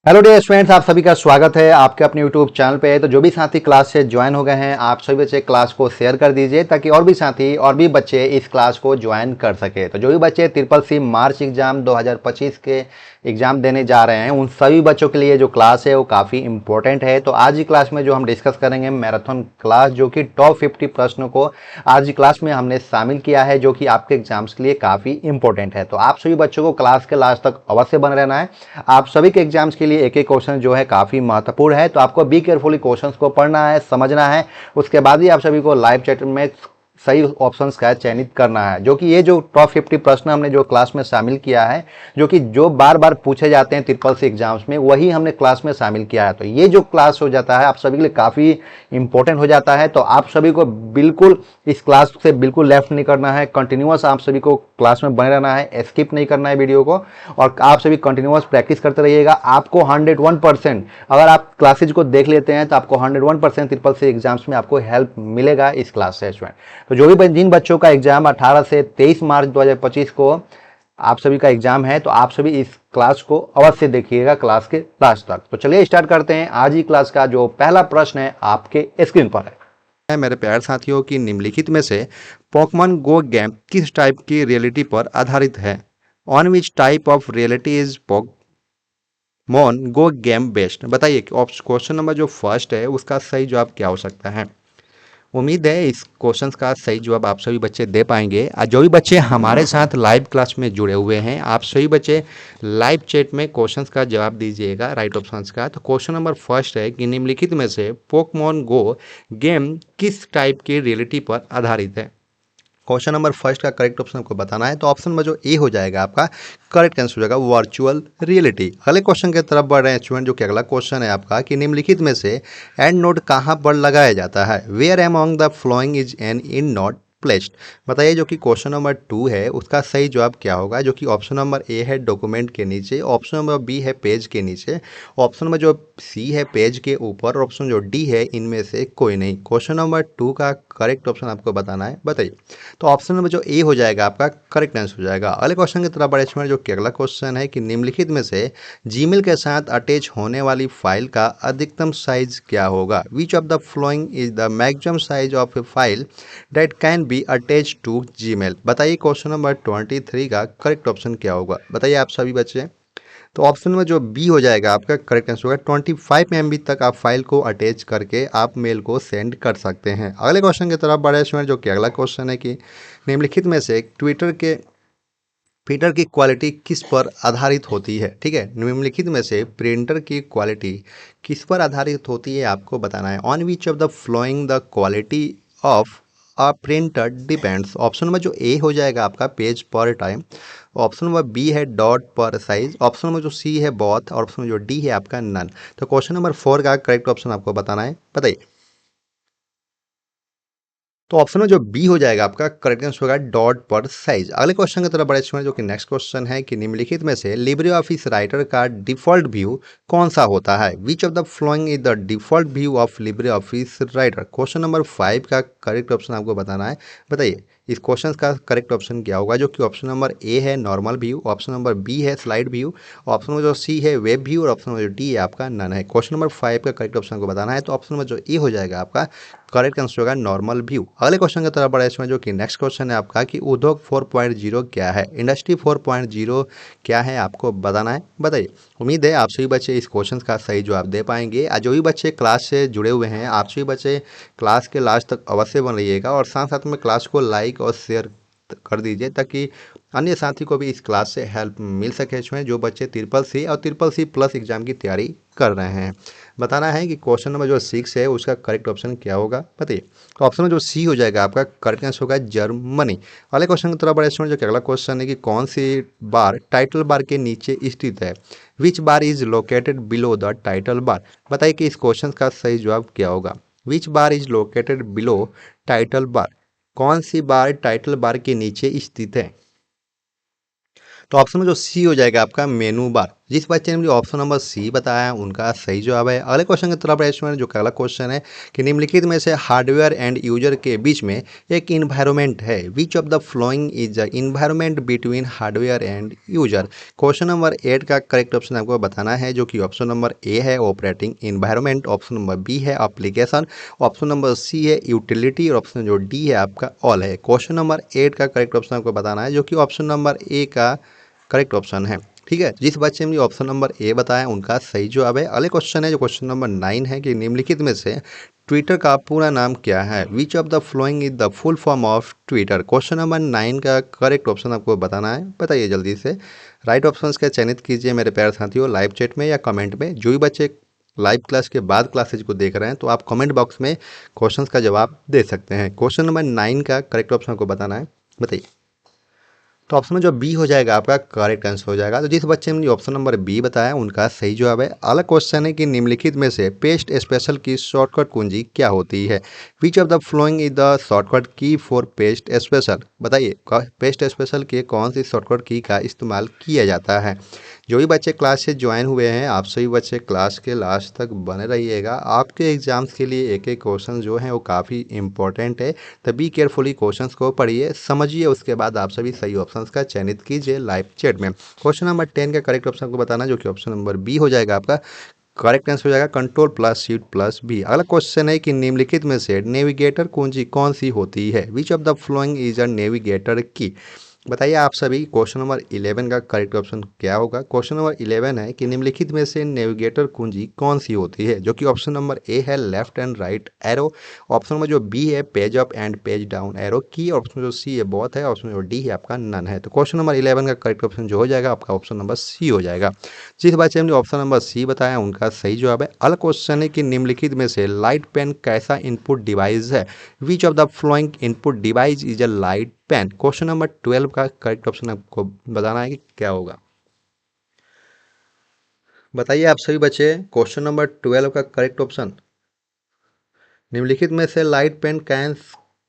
Hello dear students, आप सभी का स्वागत है आपके अपने यूट्यूब चैनल पे। तो जो भी साथी क्लास से ज्वाइन हो गए हैं, आप सभी बच्चे क्लास को शेयर कर दीजिए ताकि और भी साथी और भी बच्चे इस क्लास को ज्वाइन कर सके। तो जो भी बच्चे ट्रिपल सी मार्च एग्जाम 2025 के एग्जाम देने जा रहे हैं, उन सभी बच्चों के लिए जो क्लास है वो काफ़ी इंपॉर्टेंट है। तो आज की क्लास में जो हम डिस्कस करेंगे मैराथन क्लास, जो कि टॉप 50 प्रश्नों को आज की क्लास में हमने शामिल किया है, जो कि आपके एग्जाम्स के लिए काफ़ी इंपॉर्टेंट है। तो आप सभी बच्चों को क्लास के लास्ट तक अवश्य बन रहना है। आप सभी के एग्जाम्स के लिए एक एक क्वेश्चन जो है काफ़ी महत्वपूर्ण है, तो आपको बी केयरफुली क्वेश्चंस को पढ़ना है, समझना है। उसके बाद ही आप सभी को लाइव चैट में सही ऑप्शंस का चयनित करना है। जो कि ये जो टॉप 50 प्रश्न हमने जो क्लास में शामिल किया है, जो बार बार पूछे जाते हैं ट्रिपल सी एग्जाम्स में, वही हमने क्लास में शामिल किया है। तो ये जो क्लास हो जाता है आप सभी के लिए काफ़ी इंपॉर्टेंट हो जाता है। तो आप सभी को बिल्कुल इस क्लास से बिल्कुल लेफ्ट नहीं करना है, कंटिन्यूअस आप सभी को क्लास में बने रहना है, स्किप नहीं करना है वीडियो को, और आप सभी कंटिन्यूअस प्रैक्टिस करते रहिएगा। आपको 101% अगर आप क्लासेज को देख लेते हैं तो आपको 101% ट्रिपल सी एग्जाम्स में आपको हेल्प मिलेगा इस क्लास से स्टूडेंट। तो जो भी जिन बच्चों का एग्जाम 18 से 23 मार्च 2025 को आप सभी का एग्जाम है, तो आप सभी इस क्लास को अवश्य देखिएगा क्लास के लास्ट तक। तो चलिए स्टार्ट करते हैं। आज ही क्लास का जो पहला प्रश्न है आपके स्क्रीन पर है। मेरे प्यारे साथियों की निम्नलिखित में से पोकेमॉन गो गेम किस टाइप की रियलिटी पर आधारित है? On which type of reality is Pokemon go game based? बताइए क्वेश्चन नंबर जो फर्स्ट है उसका सही जवाब क्या हो सकता है। उम्मीद है इस क्वेश्चन का सही जवाब आप सभी बच्चे दे पाएंगे। जो भी बच्चे हमारे साथ लाइव क्लास में जुड़े हुए हैं, आप सभी बच्चे लाइव चैट में क्वेश्चंस का जवाब दीजिएगा राइट ऑप्शंस का। तो क्वेश्चन नंबर फर्स्ट है कि निम्नलिखित में से पोकेमॉन गो गेम किस टाइप की रियलिटी पर आधारित है? क्वेश्चन नंबर फर्स्ट का करेक्ट ऑप्शन आपको बताना है। तो ऑप्शन नंबर जो ए हो जाएगा आपका करेक्ट आंसर हो जाएगा वर्चुअल रियलिटी। अगले क्वेश्चन की तरफ बढ़ रहे हैं स्टूडेंट, जो कि अगला क्वेश्चन है आपका कि निम्नलिखित में से एंड नोट कहाँ पर लगाया जाता है? Where among the following is an in note placed? बताइए जो कि क्वेश्चन नंबर 2 है उसका सही जवाब क्या होगा? जो कि ऑप्शन नंबर ए है डॉक्यूमेंट के नीचे, ऑप्शन नंबर बी है पेज के नीचे, ऑप्शन नंबर जो सी है पेज के ऊपर, और ऑप्शन जो डी है इनमें से कोई नहीं। क्वेश्चन नंबर 2 का करेक्ट ऑप्शन आपको बताना है, बताइए। तो ऑप्शन नंबर जो ए हो जाएगा आपका करेक्ट आंसर हो जाएगा। अगले क्वेश्चन की तरफ बढ़े स्टूडेंट, जो कि अगला क्वेश्चन है कि निम्नलिखित में से जीमेल के साथ अटैच होने वाली फाइल का अधिकतम साइज क्या होगा? Which of the following is the maximum size of a file that can be attach to Gmail? बताइए क्वेश्चन नंबर 23 का करेक्ट ऑप्शन क्या होगा? बताइए आप सभी बच्चे। तो ऑप्शन में जो बी हो जाएगा आपका करेक्ट आंसर होगा 25 MB तक आप फाइल को अटैच करके आप मेल को सेंड कर सकते हैं। अगले क्वेश्चन की तरफ बढ़े स्टूडेंट, जो कि अगला क्वेश्चन है कि निम्नलिखित में से प्रिंटर की क्वालिटी किस पर आधारित होती है? ठीक है, निम्नलिखित में से प्रिंटर की क्वालिटी किस पर आधारित होती है आपको बताना है। On which of the flowing the quality of a printer depends? Option number जो ए हो जाएगा आपका पेज पर टाइम, ऑप्शन नंबर बी है डॉट पर साइज, ऑप्शन नंबर जो सी है बॉथ, और ऑप्शन जो डी है आपका नन। तो क्वेश्चन नंबर 4 का करेक्ट ऑप्शन आपको बताना है, बताइए। तो ऑप्शन में जो बी हो जाएगा आपका करेक्ट आंसर होगा डॉट पर साइज। अगले क्वेश्चन की तरफ बढ़े स्टूडेंट, जो कि नेक्स्ट क्वेश्चन है कि निम्नलिखित में से लिब्रे ऑफिस राइटर का डिफॉल्ट व्यू कौन सा होता है? Which of the following is the default view of Libre office writer? Question number 5 का करेक्ट ऑप्शन आपको बताना है, बताइए। इस क्वेश्चन का करेक्ट ऑप्शन क्या होगा? जो कि ऑप्शन नंबर ए है normal view, option number B है स्लाइड व्यू, ऑप्शन नंबर जो सी है वेब व्यू, और ऑप्शन नंबर जो डी है आपका नन है। क्वेश्चन नंबर 5 का करेक्ट ऑप्शन को बताना है। तो ऑप्शन नंबर जो ए हो जाएगा आपका करेक्ट आंसर होगा नॉर्मल व्यू। अगले क्वेश्चन की तरफ बढ़े इसमें, जो कि नेक्स्ट क्वेश्चन है आपका कि उद्योग 4.0 क्या है? इंडस्ट्री 4.0 क्या है आपको बताना है, बताइए। उम्मीद है आप सभी बच्चे इस क्वेश्चन का सही जवाब दे पाएंगे। जो भी बच्चे क्लास से जुड़े हुए हैं, आप सभी बच्चे क्लास के लास्ट तक अवश्य बन रहिएगा, और साथ साथ में क्लास को लाइक और शेयर कर दीजिए ताकि अन्य साथी को भी इस क्लास से हेल्प मिल सके। इसमें जो बच्चे ट्रिपल सी और ट्रिपल सी प्लस एग्जाम की तैयारी कर रहे हैं, बताना है कि क्वेश्चन नंबर जो 6 है उसका करेक्ट ऑप्शन क्या होगा, बताइए। तो ऑप्शन में जो सी हो जाएगा आपका करेक्ट आंसर होगा जर्मनी। अगले क्वेश्चन की तरफ बढ़े स्टूडेंट, जो अगला क्वेश्चन है कि कौन सी बार टाइटल बार के नीचे स्थित है? Which bar is located below the title bar? बताइए कि इस क्वेश्चन का सही जवाब क्या होगा। Which bar is located below title bar? कौन सी बार टाइटल बार के नीचे स्थित है? तो ऑप्शन में जो सी हो जाएगा आपका मेनू बार। जिस बच्चे ने मुझे ऑप्शन नंबर सी बताया उनका सही जवाब है। अगले क्वेश्चन की तरफ स्टूडेंट, जो अगला क्वेश्चन है कि निम्नलिखित में से हार्डवेयर एंड यूजर के बीच में एक इन्वायरमेंट है, which of the following is the environment between hardware and user. Question number 8 का करेक्ट ऑप्शन आपको बताना है, जो कि ऑप्शन नंबर ए है operating environment, option number B है एप्लीकेशन, ऑप्शन नंबर सी है यूटिलिटी और ऑप्शन जो डी है आपका ऑल है। क्वेश्चन नंबर 8 का करेक्ट ऑप्शन आपको बताना है, जो कि ऑप्शन नंबर ए का करेक्ट ऑप्शन है। ठीक है, जिस बच्चे ने ऑप्शन नंबर ए बताया उनका सही जवाब है। अगले क्वेश्चन है, जो क्वेश्चन नंबर 9 है कि निम्नलिखित में से ट्विटर का पूरा नाम क्या है, which of the following is the full form of Twitter. Question number 9 का करेक्ट ऑप्शन आपको बताना है, बताइए जल्दी से। राइट ऑप्शंस का चयनित कीजिए मेरे प्यारे साथियों, लाइव चैट में या कमेंट में। जो भी बच्चे लाइव क्लास के बाद क्लासेज को देख रहे हैं तो आप कमेंट बॉक्स में क्वेश्चंस का जवाब दे सकते हैं। क्वेश्चन नंबर 9 का करेक्ट ऑप्शन को बताना है, बताइए। तो ऑप्शन में जो बी हो जाएगा आपका करेक्ट आंसर हो जाएगा। तो जिस बच्चे ने ऑप्शन नंबर बी बताया उनका सही जवाब है। अगला क्वेश्चन है कि निम्नलिखित में से पेस्ट स्पेशल की शॉर्टकट कुंजी क्या होती है, which of the following is the shortcut की फॉर पेस्ट स्पेशल। बताइए पेस्ट स्पेशल के कौन सी शॉर्टकट की का इस्तेमाल किया जाता है। जो भी बच्चे क्लास से ज्वाइन हुए हैं आप सभी बच्चे क्लास के लास्ट तक बने रहिएगा। आपके एग्जाम्स के लिए एक एक क्वेश्चन जो है वो काफ़ी इंपॉर्टेंट है, तो बी केयरफुली क्वेश्चंस को पढ़िए, समझिए, उसके बाद आप सभी सही ऑप्शंस का चयनित कीजिए लाइव चैट में। क्वेश्चन नंबर 10 का करेक्ट ऑप्शन को बताना, जो कि ऑप्शन नंबर बी हो जाएगा आपका करेक्ट आंसर हो जाएगा, control plus shift plus B. अगला क्वेश्चन है कि निम्नलिखित में से नेविगेटर कुंजी कौन सी होती है, which of the following is a navigator की। बताइए आप सभी क्वेश्चन नंबर 11 का करेक्ट ऑप्शन क्या होगा। क्वेश्चन नंबर 11 है कि निम्नलिखित में से नेविगेटर कुंजी कौन सी होती है, जो कि ऑप्शन नंबर ए है left and right arrow, option number जो बी है page up and page down arrow की, ऑप्शन जो सी है बोथ है, ऑप्शन जो डी है आपका नन है। तो क्वेश्चन नंबर 11 का करेक्ट ऑप्शन जो हो जाएगा आपका ऑप्शन नंबर सी हो जाएगा। जिस बच्चे ने ऑप्शन नंबर सी बताया उनका सही जवाब है। अगला क्वेश्चन है कि निम्नलिखित में से लाइट पेन कैसा इनपुट डिवाइस है, which of the following input device is a light pen. Question number 12 का करेक्ट ऑप्शन आपको बताना है कि क्या होगा। बताइए आप सभी बच्चे क्वेश्चन नंबर 12 का करेक्ट ऑप्शन। निम्नलिखित में से लाइट पेन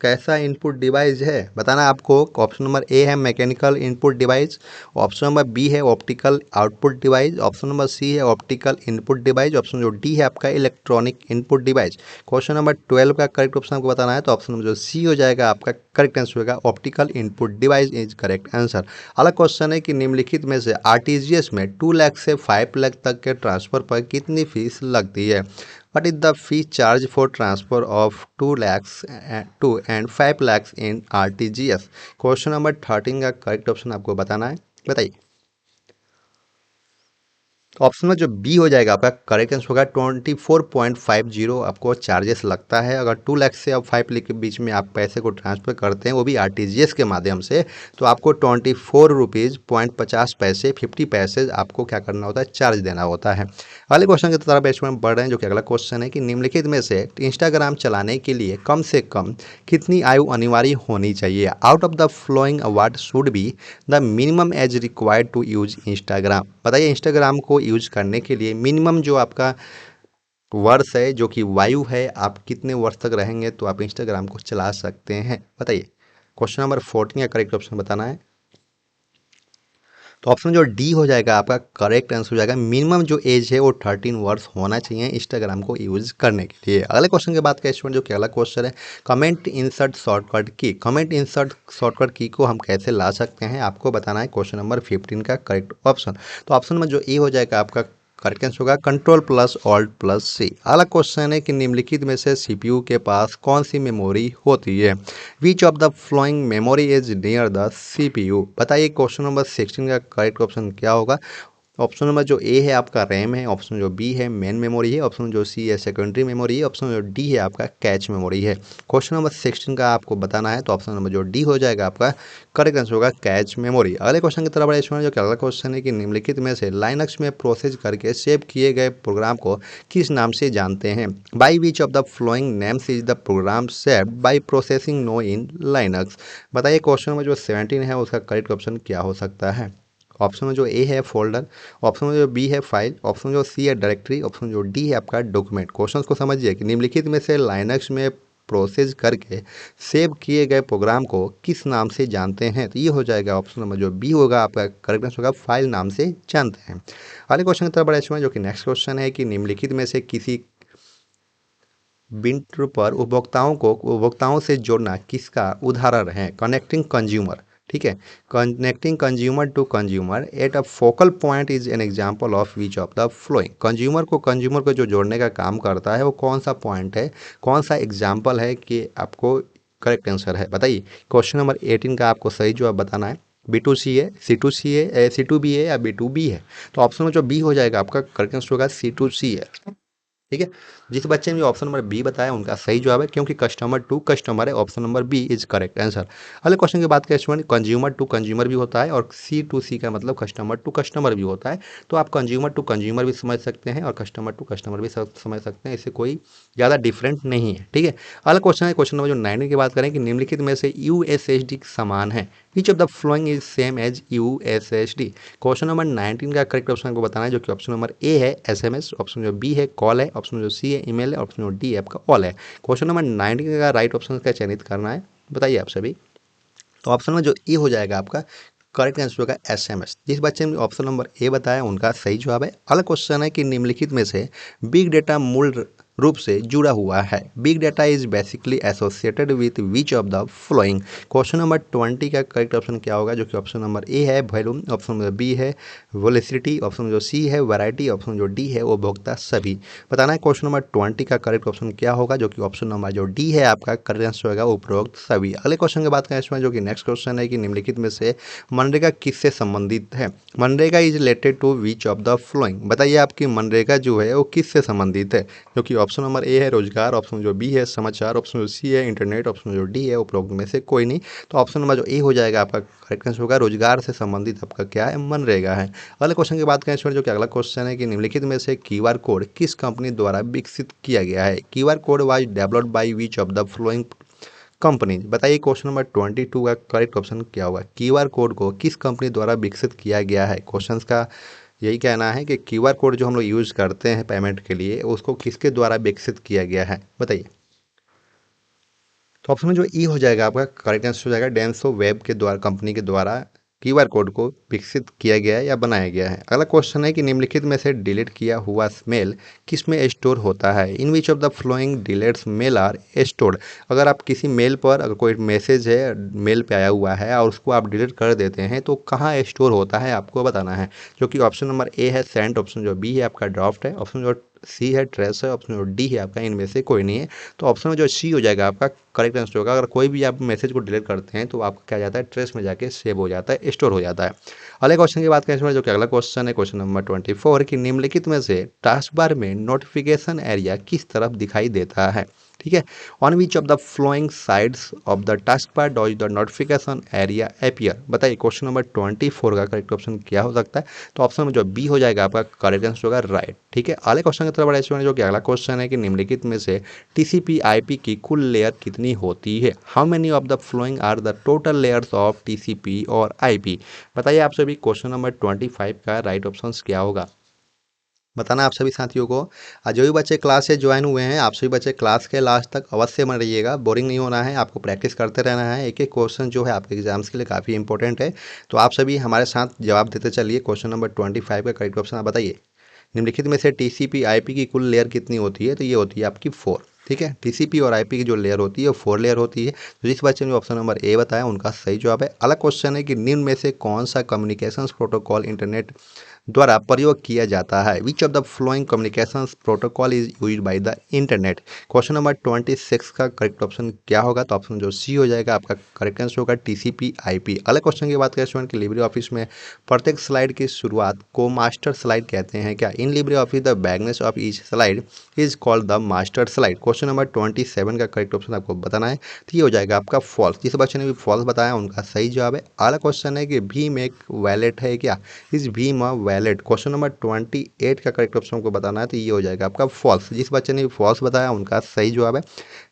कैसा इनपुट डिवाइस है, बताना आपको। ऑप्शन नंबर ए है mechanical input device, option number B है optical output device, option number C है ऑप्टिकल इनपुट डिवाइस, ऑप्शन जो डी है आपका electronic input device. Question number 12 का करेक्ट ऑप्शन आपको बताना है, तो ऑप्शन नंबर जो सी हो जाएगा आपका करेक्ट आंसर होगा, optical input device is correct answer. अगला क्वेश्चन है कि निम्नलिखित में से आरटीजीएस में 2 लाख से 5 लाख तक के ट्रांसफर पर कितनी फीस लगती है। What is the fee charge for transfer of 2 lakhs to and 5 lakhs in RTGS? Question number 13 का करेक्ट ऑप्शन आपको बताना है, बताइए। ऑप्शन में जो बी हो जाएगा आपका करेक्ट आंसर होगा 24.50 आपको चार्जेस लगता है। अगर 2 लाख से और 5 लाख के बीच में आप पैसे को ट्रांसफ़र करते हैं वो भी आरटीजीएस के माध्यम से, तो आपको 24 रुपीज़ 50 पैसे 50 पैसे आपको क्या करना होता है, चार्ज देना होता है। अगले क्वेश्चन की तरफ स्टूडेंट बढ़ रहे हैं, जो कि अगला क्वेश्चन है कि निम्नलिखित में से इंस्टाग्राम चलाने के लिए कम से कम कितनी आयु अनिवार्य होनी चाहिए। Out of the following award should be the minimum age required to use Instagram. बताइए इंस्टाग्राम को यूज करने के लिए मिनिमम जो आपका वर्ष है, जो कि वायु है, आप कितने वर्ष तक रहेंगे तो आप इंस्टाग्राम को चला सकते हैं, बताइए। क्वेश्चन नंबर 14 का करेक्ट ऑप्शन बताना है, तो ऑप्शन जो डी हो जाएगा आपका करेक्ट आंसर हो जाएगा। मिनिमम जो एज है वो 13 वर्ष होना चाहिए इंस्टाग्राम को यूज करने के लिए। अगले क्वेश्चन के बाद का स्टूडेंट, जो कि अगला क्वेश्चन है कमेंट इंसर्ट शॉर्टकट की। कमेंट इंसर्ट शॉर्टकट की को हम कैसे ला सकते हैं आपको बताना है। क्वेश्चन नंबर 15 का करेक्ट ऑप्शन, तो ऑप्शन में जो ए हो जाएगा आपका करेक्ट आंसर होगा कंट्रोल प्लस ऑल्ट प्लस सी। अगला क्वेश्चन है कि निम्नलिखित में से सीपीयू के पास कौन सी मेमोरी होती है, which of the flowing memory is near the CPU. बताइए क्वेश्चन नंबर 16 का करेक्ट ऑप्शन क्या होगा। ऑप्शन नंबर जो ए है आपका रैम है, ऑप्शन जो बी है मेन मेमोरी है, ऑप्शन जो सी है सेकेंडरी मेमोरी है, ऑप्शन जो डी है आपका कैच मेमोरी है। क्वेश्चन नंबर 16 का आपको बताना है, तो ऑप्शन नंबर जो डी हो जाएगा आपका करेक्ट आंसर होगा कैच मेमोरी। अगले क्वेश्चन की तरफ बढ़े जो कि अगला क्वेश्चन है कि निम्नलिखित में से लाइनक्स में प्रोसेस करके सेव किए गए प्रोग्राम को किस नाम से जानते हैं। By which of the following names is the program saved by processing no in Linux. बताइए क्वेश्चन नंबर जो 17 है उसका करेक्ट ऑप्शन क्या हो सकता है। ऑप्शन में जो ए है फोल्डर, ऑप्शन में जो बी है फाइल, ऑप्शन जो सी है डायरेक्टरी, ऑप्शन जो डी है आपका डॉक्यूमेंट। क्वेश्चन को समझिए कि निम्नलिखित में से लाइनक्स में प्रोसेस करके सेव किए गए प्रोग्राम को किस नाम से जानते हैं? तो ये हो जाएगा ऑप्शन नंबर जो बी होगा आपका करेक्ट आंसर होगा, फाइल नाम से जानते हैं। अगले क्वेश्चन की तरफ बढ़े जो कि नेक्स्ट क्वेश्चन है कि निम्नलिखित में से किसी बिंदु पर उपभोक्ताओं से जोड़ना किसका उदाहरण है? कनेक्टिंग कंज्यूमर, ठीक है, connecting consumer to consumer at a focal point is an example of which of the following. Consumer को जो जोड़ने का काम करता है वो कौन सा पॉइंट है, कौन सा एग्जाम्पल है कि आपको करेक्ट आंसर है बताइए। क्वेश्चन नंबर 18 का आपको सही जवाब बताना है। B2C है, C2C है, C2B है या B2B है? तो ऑप्शन में जो बी हो जाएगा आपका करेक्ट आंसर होगा C2C है, ठीक है। जिस बच्चे ने ऑप्शन नंबर बी बताया उनका सही जवाब है, क्योंकि कस्टमर टू कस्टमर है, option number B is correct answer. अगले क्वेश्चन की बात करें स्टूडेंट, कंज्यूमर टू कंज्यूमर भी होता है और C2C का मतलब कस्टमर टू कस्टमर भी होता है। तो आप कंज्यूमर टू कंज्यूमर भी समझ सकते हैं और कस्टमर टू कस्टमर भी समझ सकते हैं, इससे कोई ज़्यादा डिफरेंट नहीं है, ठीक है। अगला क्वेश्चन है क्वेश्चन नंबर जो 19 की बात करें कि निम्नलिखित में से USSD समान है, which of the following is same as USSD। Question number 19 का करेक्ट ऑप्शन को बताना है, जो कि ऑप्शन नंबर ए है SMS, ऑप्शन जो बी है कॉल है, ऑप्शन जो सी है ईमेल है, ऑप्शन जो डी है आपका ऑल है। क्वेश्चन नंबर 19 का राइट ऑप्शन का चयनित करना है, बताइए आप सभी। तो ऑप्शन में जो ई हो जाएगा आपका करेक्ट आंसर होगा SMS। जिस बच्चे ने ऑप्शन नंबर ए बताया उनका सही जवाब है। अगला क्वेश्चन है कि निम्नलिखित में से बिग डेटा मूल रूप से जुड़ा हुआ है, big data is basically associated with which of the flowing. Question number 20 का करेक्ट ऑप्शन क्या होगा, जो कि ऑप्शन नंबर ए है वॉल्यूम, ऑप्शन नंबर बी है वोलेसिटी, ऑप्शन जो सी है वैरायटी, ऑप्शन जो डी है उपभोक्ता सभी। बताना है क्वेश्चन नंबर 20 का करेक्ट ऑप्शन क्या होगा, जो कि ऑप्शन नंबर जो डी है आपका करेक्ट आंसर होगा उपरोक्त सभी। अगले क्वेश्चन की बात करें इसमें, जो कि नेक्स्ट क्वेश्चन है कि निम्नलिखित में से मनरेगा किससे संबंधित है? MNREGA is related to which of the following. बताइए आपकी मनरेगा जो है वो किससे संबंधित है, जो कि ऑप्शन नंबर ए है रोजगार, ऑप्शन जो बी है समाचार, ऑप्शन जो सी है इंटरनेट, ऑप्शन जो डी है उपरोक्त में से कोई नहीं। तो ऑप्शन नंबर जो ए हो जाएगा आपका करेक्ट आंसर होगा, रोजगार से संबंधित आपका क्या है, मनरेगा है। अगले क्वेश्चन की बात करें जो कि अगला क्वेश्चन है कि निम्नलिखित में से QR कोड किस कंपनी द्वारा विकसित किया गया है? QR code was developed by which of the flowing company. बताइए क्वेश्चन नंबर 22 का करेक्ट ऑप्शन क्या होगा, QR कोड को किस कंपनी द्वारा विकसित किया गया है? क्वेश्चन का यही कहना है कि QR कोड जो हम लोग यूज़ करते हैं पेमेंट के लिए उसको किसके द्वारा विकसित किया गया है, बताइए। तो ऑप्शन में जो ई हो जाएगा आपका करेक्ट आंसर हो जाएगा डेंसो वेब के द्वारा, कंपनी के द्वारा QR कोड को विकसित किया गया है या बनाया गया है। अगला क्वेश्चन है कि निम्नलिखित में से डिलीट किया हुआ मेल किस में स्टोर होता है? In which of the following deleted mail are stored. अगर आप किसी मेल पर अगर कोई मैसेज है मेल पे आया हुआ है और उसको आप डिलीट कर देते हैं तो कहाँ स्टोर होता है आपको बताना है, जो कि ऑप्शन नंबर ए है सेंट, ऑप्शन जो बी है आपका ड्राफ्ट है, ऑप्शन जो सी है ट्रेस है, ऑप्शन जो डी है आपका इनमें से कोई नहीं है। तो ऑप्शन में जो सी हो जाएगा आपका करेक्ट आंसर होगा। अगर कोई भी आप मैसेज को डिलीट करते हैं तो आपका क्या जाता है, ट्रेस में जाके सेव हो जाता है, स्टोर हो जाता है। अगले क्वेश्चन की बात करें जो कि अगला क्वेश्चन है क्वेश्चन नंबर 24 कि निम्नलिखित में से टास्क बार में नोटिफिकेशन एरिया किस तरफ दिखाई देता है? ठीक है, on which of the following sides of the task bar does the notification area appear. बताइए क्वेश्चन नंबर 24 का करेक्ट ऑप्शन क्या हो सकता है? तो ऑप्शन में जो बी हो जाएगा आपका करेक्ट आंसर होगा राइट, ठीक है। अगले क्वेश्चन की तरफ बढ़े जो कि अगला क्वेश्चन है कि निम्नलिखित में से TCP IP की कुल लेयर कितनी होती है? How many of the following are the total layers of TCP और IP। बताइए आप सभी क्वेश्चन नंबर 25 का राइट ऑप्शन क्या होगा, बताना आप सभी साथियों को। जो भी बच्चे क्लास से ज्वाइन हुए हैं आप सभी बच्चे क्लास के लास्ट तक अवश्य बने रहिएगा, बोरिंग नहीं होना है, आपको प्रैक्टिस करते रहना है। एक एक क्वेश्चन जो है आपके एग्जाम्स के लिए काफ़ी इंपॉर्टेंट है, तो आप सभी हमारे साथ जवाब देते चलिए। क्वेश्चन नंबर 25 का करेक्ट ऑप्शन आप बताइए। निम्नलिखित में से TCP IP की कुल लेयर कितनी होती है? तो ये होती है आपकी 4, ठीक है। TCP और IP की जो लेयर होती है वो 4 लेयर होती है। तो जिस बच्चे ने ऑप्शन नंबर ए बताया उनका सही जवाब है। अगला क्वेश्चन है कि निम्न में से कौन सा कम्युनिकेशंस प्रोटोकॉल इंटरनेट द्वारा प्रयोग किया जाता है? Which of the flowing communications protocol is use by the internet. Question number 26 का करेक्ट ऑप्शन क्या होगा? तो ऑप्शन जो सी हो जाएगा आपका करेक्ट आंसर होगा TCP IP। अगले क्वेश्चन की बात करें स्टूडेंट की लिब्रे ऑफिस में प्रत्येक स्लाइड की शुरुआत को मास्टर स्लाइड कहते हैं क्या? In LibreOffice the background of each slide is called the master slide. Question number 27 का करेक्ट ऑप्शन आपको बताना है, तो ये हो जाएगा आपका फॉल्स। जिस बच्चे ने भी फॉल्स बताया उनका सही जवाब है। अगला क्वेश्चन है कि भीम एक वैलेट है क्या? Is Bhim a wallet. Question number 28 का करेक्ट ऑप्शन को बताना है, तो ये हो जाएगा आपका फॉल्स। जिस बच्चे ने फॉल्स बताया उनका सही जवाब है।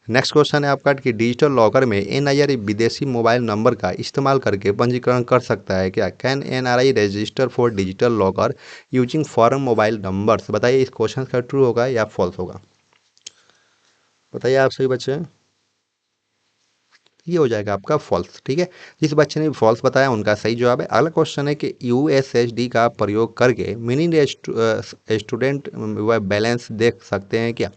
नेक्स्ट क्वेश्चन है आपका कि डिजिटल लॉकर में NIR विदेशी मोबाइल नंबर का इस्तेमाल करके पंजीकरण कर सकता है क्या? Can NRI register for digital locker using foreign mobile numbers. बताइए इस क्वेश्चन का ट्रू होगा या फॉल्स होगा, बताइए आप सही बच्चे। ये हो जाएगा आपका फॉल्स। ठीक है, जिस बच्चे ने फॉल्स बताया उनका सही जवाब है। अगला क्वेश्चन है कि यूएसएसडी का प्रयोग करके मिनी स्टूडेंट व बैलेंस देख सकते हैं क्या?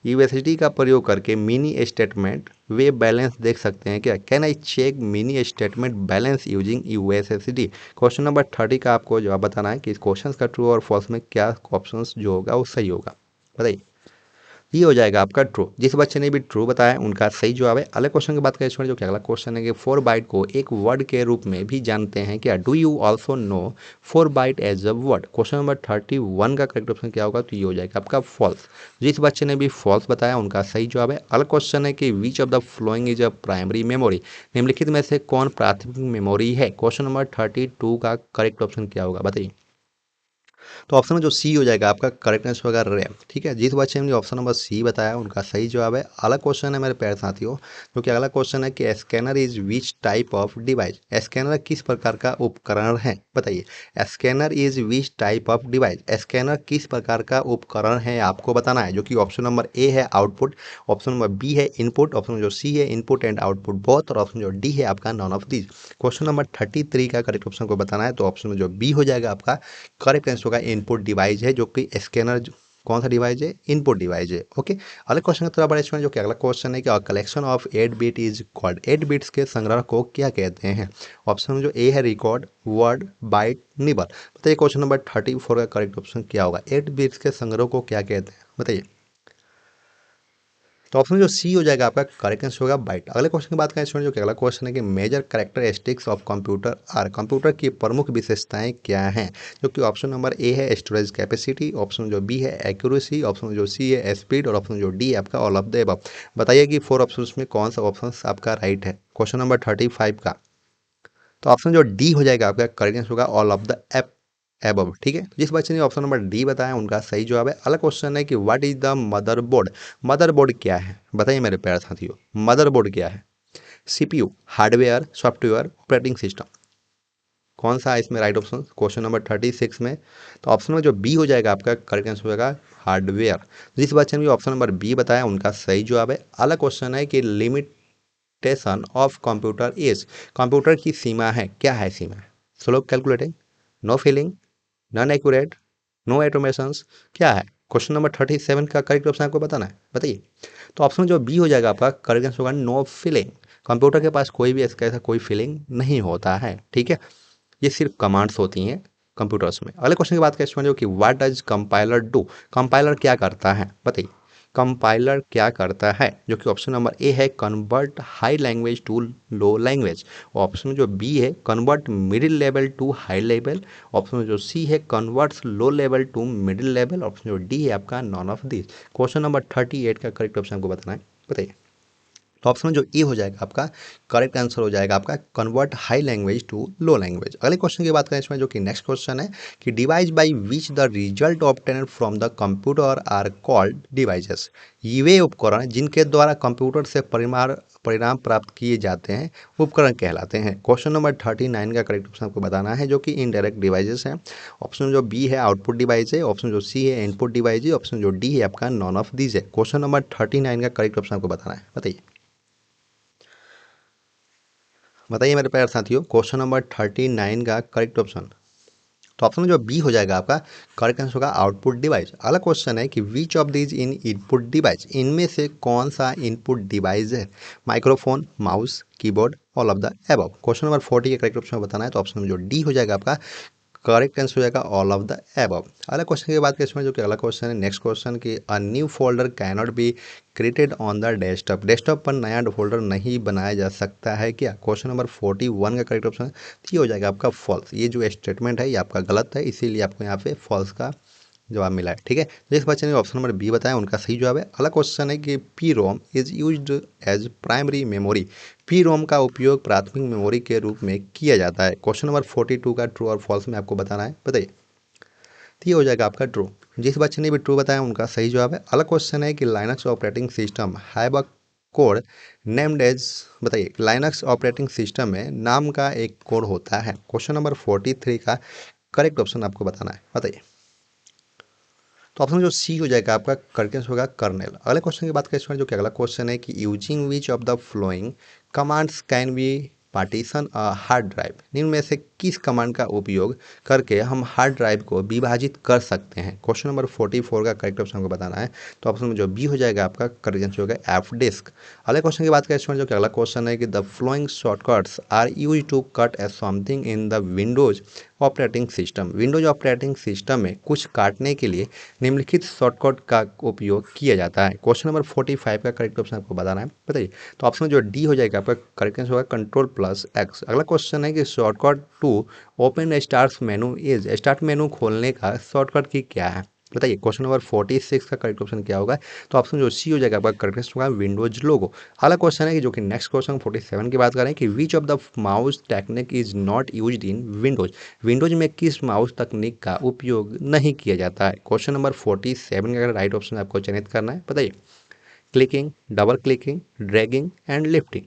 यूएसएसडी का प्रयोग करके मिनी स्टेटमेंट वे बैलेंस देख सकते हैं क्या? Can I check mini statement balance using USSD? Question number 30 का आपको जवाब बताना है कि इस क्वेश्चन का ट्रू और फॉल्स में क्या ऑप्शन जो होगा वो सही होगा, बताइए। ये हो जाएगा आपका ट्रू। जिस बच्चे ने भी ट्रू बताया उनका सही जवाब है। अगले क्वेश्चन की बात करें स्टूडेंट, जो कि अगला क्वेश्चन है कि 4 बाइट को एक वर्ड के रूप में भी जानते हैं क्या? Do you also know 4 byte as a word? Question number 31 का करेक्ट ऑप्शन क्या होगा? तो ये हो जाएगा आपका फॉल्स। जिस बच्चे ने भी फॉल्स बताया उनका सही जवाब है। अगला क्वेश्चन है कि विच of the following is a primary memory? निम्नलिखित में से कौन प्राथमिक मेमोरी है? क्वेश्चन नंबर 32 का करेक्ट ऑप्शन क्या होगा, बताइए। तो ऑप्शन में जो सी हो जाएगा आपका करेक्ट आंसर होगा रैम। ठीक है, जिस बच्चे ने ऑप्शन नंबर सी बताया उनका सही जवाब है। अगला क्वेश्चन है मेरे प्यारे साथियों, जो कि अगला क्वेश्चन है कि scanner is which type of device? Scanner किस प्रकार का उपकरण है, बताइए। Scanner is which type of device? Scanner किस प्रकार का उपकरण है आपको बताना है, जो कि ऑप्शन नंबर ए है आउटपुट, ऑप्शन नंबर बी है इनपुट, ऑप्शन जो सी है इनपुट एंड आउटपुट बोथ, और ऑप्शन जो डी है आपका none of this. Question number 33 का करेक्ट ऑप्शन को बताना है, तो ऑप्शन में जो बी हो जाएगा आपका करेक्ट आंसर होगा इनपुट डिवाइस है, जो कि स्कैनर कौन सा डिवाइस है? इनपुट डिवाइस है। ओके, अगले क्वेश्चन का थोड़ा बड़ा स्टूडेंट, जो कि अगला क्वेश्चन है कि collection of 8 bit is called? 8 bits के संग्रह को क्या कहते हैं? ऑप्शन में जो ए है रिकॉर्ड, वर्ड, बाइट, निबल। बताइए क्वेश्चन नंबर 34 का करेक्ट ऑप्शन क्या होगा? 8 बिट्स के संग्रह को क्या कहते हैं, बताइए। तो ऑप्शन जो सी हो जाएगा आपका करेक्ट आंसर होगा बाइट। अगले क्वेश्चन की बात करें स्टूडेंट, जो कि अगला क्वेश्चन है कि major characteristics of computer are? Computer की प्रमुख विशेषताएं क्या हैं? जो कि ऑप्शन नंबर ए है स्टोरेज कैपेसिटी, ऑप्शन जो बी है एक्यूरेसी, ऑप्शन जो सी है स्पीड, और ऑप्शन जो डी है आपका ऑल ऑफ द अबव। बताइए कि 4 ऑप्शन में कौन सा ऑप्शन आपका राइट है क्वेश्चन नंबर 35 का? तो ऑप्शन जो डी हो जाएगा आपका करेक्ट आंसर होगा ऑल ऑफ द एबव। ठीक है, जिस बच्चे ने ऑप्शन नंबर डी बताया उनका सही जवाब है। अगला क्वेश्चन है कि what is the motherboard? Motherboard क्या है, बताइए मेरे प्यारे साथियों। मदरबोर्ड क्या है? CPU, hardware, software, operating system. कौन सा है इसमें राइट ऑप्शन क्वेश्चन नंबर 36 में? तो ऑप्शन में जो बी हो जाएगा आपका करेक्ट आंसर होगा हार्डवेयर। जिस बच्चे ने भी ऑप्शन नंबर बी बताया उनका सही जवाब है। अगला क्वेश्चन है कि limitation of computer is? Computer की सीमा है, क्या है सीमा? Slow calculating, no feeling, non accurate, no automations, क्या है? क्वेश्चन नंबर 37 का करेक्ट ऑप्शन आपको बताना है, बताइए। तो ऑप्शन जो बी हो जाएगा आपका करेक्ट आंसर होगा नो फीलिंग। कंप्यूटर के पास कोई भी इसका ऐसा कोई फीलिंग नहीं होता है। ठीक है, ये सिर्फ कमांड्स होती हैं कंप्यूटर्स में। अगले क्वेश्चन की बात करें स्टूडेंट, जो कि what does compiler do? Compiler क्या करता है, बताइए। कंपाइलर क्या करता है? जो कि ऑप्शन नंबर ए है convert high language to low language, option जो बी है convert middle level to high level, option जो सी है converts low level to middle level, option जो डी है आपका none of this. Question number 38 का correct option आपको बताना है, बताइए। तो ऑप्शन में जो ए हो जाएगा आपका करेक्ट आंसर हो जाएगा आपका convert high language to low language. अगले क्वेश्चन की बात करें इसमें, जो कि नेक्स्ट क्वेश्चन है कि device by which the result obtained from the computer are called devices? ये वे उपकरण जिनके द्वारा कंप्यूटर से परिणाम प्राप्त किए जाते हैं उपकरण कहलाते हैं। क्वेश्चन नंबर 39 का करेक्ट ऑप्शन आपको बताना है, जो कि इनडायरेक्ट डिवाइसेस हैं। ऑप्शन जो बी है आउटपुट डिवाइस है, ऑप्शन जो सी है इनपुट डिवाइस है, ऑप्शन जो डी है आपका नॉन ऑफ दिस है। क्वेश्चन नंबर 39 का करेक्ट ऑप्शन आपको बताना है, बताइए। बताइए मेरे प्यारे साथियों, क्वेश्चन नंबर 39 का करेक्ट ऑप्शन। तो ऑप्शन जो बी हो जाएगा आपका करेक्ट आंसर होगा आउटपुट डिवाइस। अगला क्वेश्चन है कि which of these in input device? इनमें से कौन सा इनपुट डिवाइस है? Microphone, mouse, keyboard, all of the above. Question number 40 का करेक्ट ऑप्शन बताना है, तो ऑप्शन में जो डी हो जाएगा आपका करेक्ट आंसर हो जाएगा ऑल ऑफ द एबव। अगला क्वेश्चन की बात करें, जो कि अगला क्वेश्चन है नेक्स्ट क्वेश्चन कि a new folder can not be created on the desktop? Desktop पर नया फोल्डर नहीं बनाया जा सकता है क्या? क्वेश्चन नंबर 41 का करेक्ट ऑप्शन ये हो जाएगा आपका फॉल्स। ये जो स्टेटमेंट है ये आपका गलत है, इसीलिए आपको यहाँ पे फॉल्स का जवाब मिला है। ठीक है, जिस बच्चे ने ऑप्शन नंबर बी बताया उनका सही जवाब है। अगला क्वेश्चन है कि P ROM is used as primary memory? P ROM का उपयोग प्राथमिक मेमोरी के रूप में किया जाता है। क्वेश्चन नंबर 42 का ट्रू और फॉल्स में आपको बताना है, बताइए। तो ये हो जाएगा आपका ट्रू। जिस बच्चे ने भी ट्रू बताया उनका सही जवाब है। अगला क्वेश्चन है कि Linux operating system have a code named as? बताइए, लाइनक्स ऑपरेटिंग सिस्टम में नाम का एक कोड होता है। क्वेश्चन नंबर 43 का करेक्ट ऑप्शन आपको बताना है, बताइए। तो ऑप्शन जो सी हो जाएगा आपका, करेक्ट आंसर होगा कर्नेल। अगले क्वेश्चन की बात करें स्टूडेंट, जो कि अगला क्वेश्चन है कि using which of the flowing commands can be partition a hard drive, निम्न में से किस कमांड का उपयोग करके हम हार्ड ड्राइव को विभाजित कर सकते हैं। क्वेश्चन नंबर 44 का करेक्ट ऑप्शन हमको बताना है। तो ऑप्शन में जो बी हो जाएगा आपका, करेक्ट आंसर होगा एफ डिस्क। अगले क्वेश्चन की बात करें स्टूडेंट, जो कि अगला क्वेश्चन है कि the following shortcuts are use to cut a something in the Windows operating system, Windows operating system में कुछ काटने के लिए निम्नलिखित शॉर्टकट का उपयोग किया जाता है। क्वेश्चन नंबर 45 का करेक्ट ऑप्शन आपको बताना है, बताइए। तो ऑप्शन जो डी हो जाएगा आपका, करेक्ट आंसर होगा कंट्रोल प्लस एक्स। अगला क्वेश्चन है कि shortcut to open start menu is, start menu खोलने का शॉर्टकट की क्या है, बताइए। क्वेश्चन नंबर 46 का करेक्ट ऑप्शन क्या होगा। तो ऑप्शन जो सी हो जाएगा आपका, करेक्ट होगा विंडोज लोगो। अगला क्वेश्चन है कि जो कि नेक्स्ट क्वेश्चन 47 की बात करें कि विच of the mouse technique is not used in Windows, Windows में किस माउस तकनीक का उपयोग नहीं किया जाता है। क्वेश्चन नंबर 47 का राइट ऑप्शन आपको चयनित करना है, बताइए। Clicking, double clicking, dragging and lifting.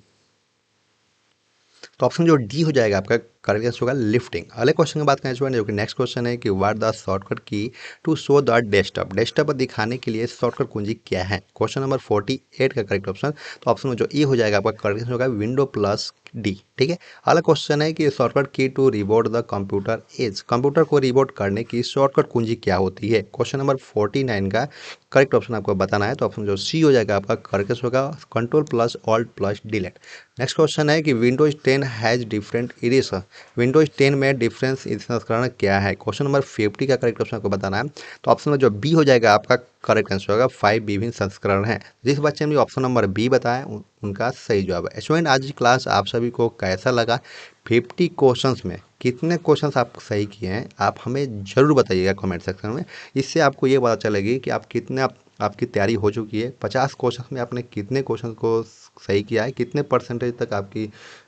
तो ऑप्शन जो डी हो जाएगा आपका, करेक्ट आंसर होगा लिफ्टिंग। अगले क्वेश्चन की बात करें स्टूडेंट, जो कि नेक्स्ट क्वेश्चन है कि what the shortcut key to show the desktop, desktop पर दिखाने के लिए शॉर्टकट कुंजी क्या है। क्वेश्चन नंबर 48 का करेक्ट ऑप्शन, तो ऑप्शन में जो ए हो जाएगा आपका, करेक्ट आंसर होगा विंडो प्लस डी, ठीक है। अगला क्वेश्चन है कि shortcut key to reboot the computer as, computer को रिबोट करने की शॉर्टकट कुंजी क्या होती है। क्वेश्चन नंबर 49 का करेक्ट ऑप्शन आपको बताना है। तो ऑप्शन जो सी हो जाएगा आपका, करेक्ट होगा control plus alt plus delete. Next question है कि Windows 10 has different eraser, Windows 10 में डिफरेंस संस्करण क्या है। क्वेश्चन नंबर 50 का करेक्ट ऑप्शन आपको बताना है। तो ऑप्शन में जो बी हो जाएगा आपका, करेक्ट आंसर होगा 5 विभिन्न संस्करण है। जिस बच्चे ने ऑप्शन नंबर बी बताया उनका सही जवाब है। स्टूडेंट आज की क्लास आप सभी को कैसा लगा, 50 क्वेश्चंस में कितने क्वेश्चंस आप सही किए हैं, आप हमें जरूर बताइएगा कमेंट सेक्शन में। इससे आपको ये पता चलेगी कि आप कितने आपकी तैयारी हो चुकी है। 50 क्वेश्चन में आपने कितने क्वेश्चन को सही किया है, कितने परसेंटेज तक आपकी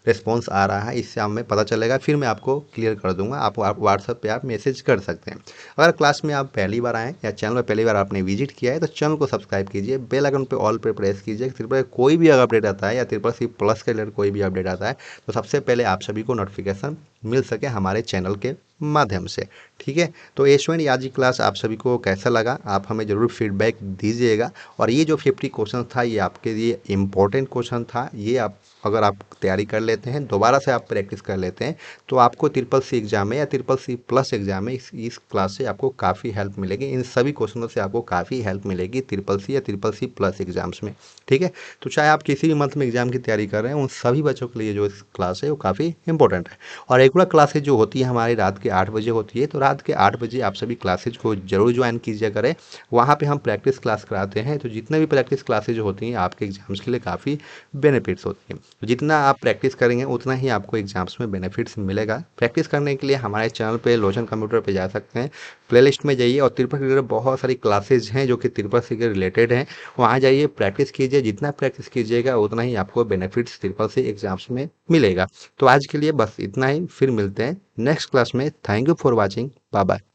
रिस्पॉन्स आ रहा है, इससे हमें पता चलेगा। फिर मैं आपको क्लियर कर दूंगा, आप व्हाट्सएप पे आप मैसेज कर सकते हैं। अगर क्लास में आप पहली बार आएँ या चैनल पर पहली बार आपने विजिट किया है तो चैनल को सब्सक्राइब कीजिए, बेल आइकन पे ऑल पे प्रेस कीजिए। ट्रिपल कोई भी अगर अपडेट आता है या ट्रिपल सी प्लस के रिलेटेड कोई भी अपडेट आता है तो सबसे पहले आप सभी को नोटिफिकेशन मिल सके हमारे चैनल के माध्यम से, ठीक है। तो स्टूडेंट आज की क्लास आप सभी को कैसा लगा, आप हमें ज़रूर फीडबैक दीजिएगा। और ये जो 50 क्वेश्चन था ये आपके लिए इम्पोर्टेंट क्वेश्चन था। ये आप अगर आप तैयारी कर लेते हैं, दोबारा से आप प्रैक्टिस कर लेते हैं, तो आपको ट्रिपल सी एग्जाम में या ट्रिपल सी प्लस एग्जाम में इस क्लास से आपको काफ़ी हेल्प मिलेगी। इन सभी क्वेश्चनों से आपको काफ़ी हेल्प मिलेगी ट्रिपल सी या ट्रिपल सी प्लस एग्जाम्स में, ठीक है। तो चाहे आप किसी भी मंथ में एग्जाम की तैयारी कर रहे हैं, उन सभी बच्चों के लिए जो इस क्लास है वो काफ़ी इंपॉर्टेंट है। और रेगुलर क्लासेज जो होती है हमारी रात के 8 बजे होती है, तो रात के 8 बजे आप सभी क्लासेज को जरूर ज्वाइन कीजिए करें। वहाँ पे हम प्रैक्टिस क्लास कराते हैं, तो जितने भी प्रैक्टिस क्लासेज होती हैं आपके एग्जाम्स के लिए काफ़ी बेनिफिट्स होती हैं। तो जितना आप प्रैक्टिस करेंगे उतना ही आपको एग्जाम्स में बेनिफिट्स मिलेगा। प्रैक्टिस करने के लिए हमारे चैनल पे लोचन कंप्यूटर पे जा सकते हैं, प्लेलिस्ट में जाइए और ट्रिपल सी के बहुत सारी क्लासेज हैं जो कि ट्रिपल सी के रिलेटेड हैं। वहाँ जाइए, प्रैक्टिस कीजिए, जितना प्रैक्टिस कीजिएगा उतना ही आपको बेनिफिट्स ट्रिपल सी एग्जाम्स में मिलेगा। तो आज के लिए बस इतना ही, फिर मिलते हैं नेक्स्ट क्लास में। Thank you for watching, bye bye.